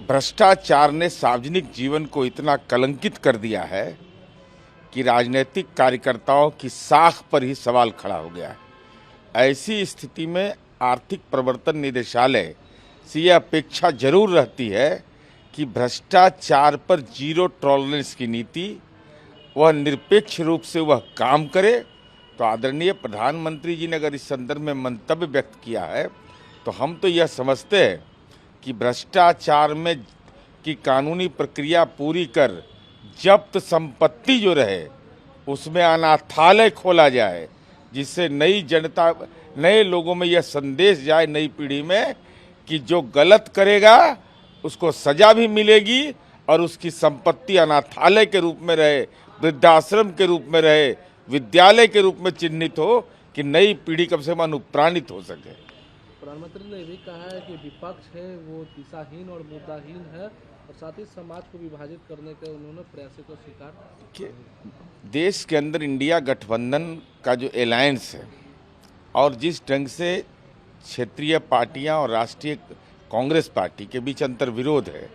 भ्रष्टाचार ने सार्वजनिक जीवन को इतना कलंकित कर दिया है कि राजनीतिक कार्यकर्ताओं की साख पर ही सवाल खड़ा हो गया है। ऐसी स्थिति में आर्थिक प्रवर्तन निदेशालय से यह अपेक्षा जरूर रहती है कि भ्रष्टाचार पर जीरो टॉलरेंस की नीति वह निरपेक्ष रूप से वह काम करे। तो आदरणीय प्रधानमंत्री जी ने अगर इस संदर्भ में मंतव्य व्यक्त किया है तो हम तो यह समझते हैं कि भ्रष्टाचार में की कानूनी प्रक्रिया पूरी कर जब्त संपत्ति जो रहे उसमें अनाथालय खोला जाए, जिससे नई जनता नए लोगों में यह संदेश जाए नई पीढ़ी में कि जो गलत करेगा उसको सजा भी मिलेगी और उसकी संपत्ति अनाथालय के रूप में रहे, वृद्धाश्रम के रूप में रहे, विद्यालय के रूप में चिन्हित हो कि नई पीढ़ी कम से कम अनुप्राणित हो सके। प्रधानमंत्री ने भी कहा है कि विपक्ष है वो दिशाहीन और मुद्दाहीन है और साथ ही समाज को विभाजित करने के उन्होंने प्रयासों को स्वीकार। देश के अंदर इंडिया गठबंधन का जो अलायंस है और जिस ढंग से क्षेत्रीय पार्टियां और राष्ट्रीय कांग्रेस पार्टी के बीच अंतर विरोध है,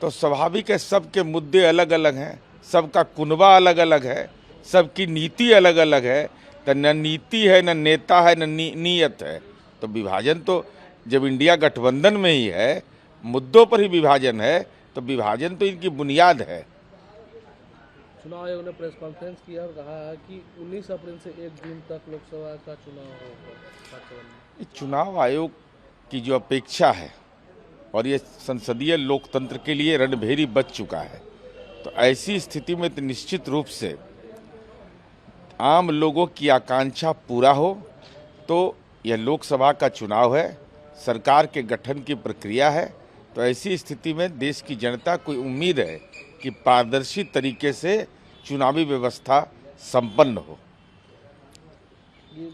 तो स्वाभाविक है सबके मुद्दे अलग अलग हैं, सबका कुनबा अलग अलग है, सबकी नीति अलग अलग है। तो न नीति है, न नेता है, न नीयत है। तो विभाजन तो जब इंडिया गठबंधन में ही है, मुद्दों पर ही विभाजन है, तो विभाजन तो इनकी बुनियाद है। चुनाव आयोग ने प्रेस कॉन्फ्रेंस किया और कहा है कि 19 अप्रैल से 1 जून तक लोकसभा का चुनाव होगा। चुनाव आयोग की जो अपेक्षा है और ये संसदीय लोकतंत्र के लिए रणभेरी बच चुका है, तो ऐसी स्थिति में तो निश्चित रूप से आम लोगों की आकांक्षा पूरा हो। तो यह लोकसभा का चुनाव है, सरकार के गठन की प्रक्रिया है, तो ऐसी स्थिति में देश की जनता को उम्मीद है कि पारदर्शी तरीके से चुनावी व्यवस्था संपन्न हो। ये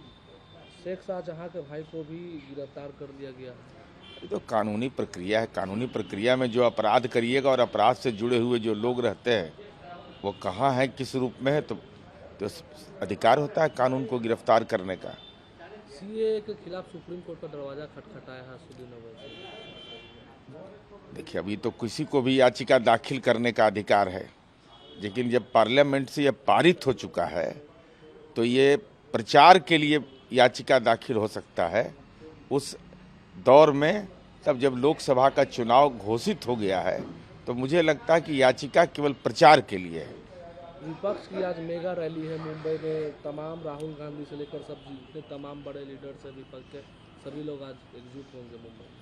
शेख शाहजहां के भाई को भी गिरफ्तार कर लिया गया है। ये तो कानूनी प्रक्रिया है। कानूनी प्रक्रिया में जो अपराध करिएगा और अपराध से जुड़े हुए जो लोग रहते हैं वो कहाँ हैं, किस रूप में है, तो अधिकार होता है कानून को गिरफ्तार करने का। सीए के खिलाफ सुप्रीम कोर्ट का दरवाजा खटखटाया है सुदीन अवैसी। देखिए, अभी तो किसी को भी याचिका दाखिल करने का अधिकार है, लेकिन जब पार्लियामेंट से यह पारित हो चुका है तो ये प्रचार के लिए याचिका दाखिल हो सकता है। उस दौर में तब जब लोकसभा का चुनाव घोषित हो गया है तो मुझे लगता है कि याचिका केवल प्रचार के लिए है। विपक्ष की आज मेगा रैली है मुंबई में। तमाम राहुल गांधी से लेकर सब जितने तमाम बड़े लीडर से विपक्ष के सभी लोग आज एकजुट होंगे मुंबई में।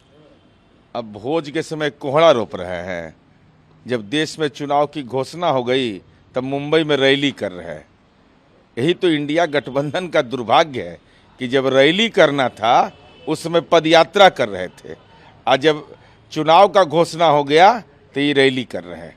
अब भोज के समय कोहड़ा रोप रहे हैं। जब देश में चुनाव की घोषणा हो गई तब मुंबई में रैली कर रहे हैं। यही तो इंडिया गठबंधन का दुर्भाग्य है कि जब रैली करना था उस समय पदयात्रा कर रहे थे, आज जब चुनाव का घोषणा हो गया तो ये रैली कर रहे हैं।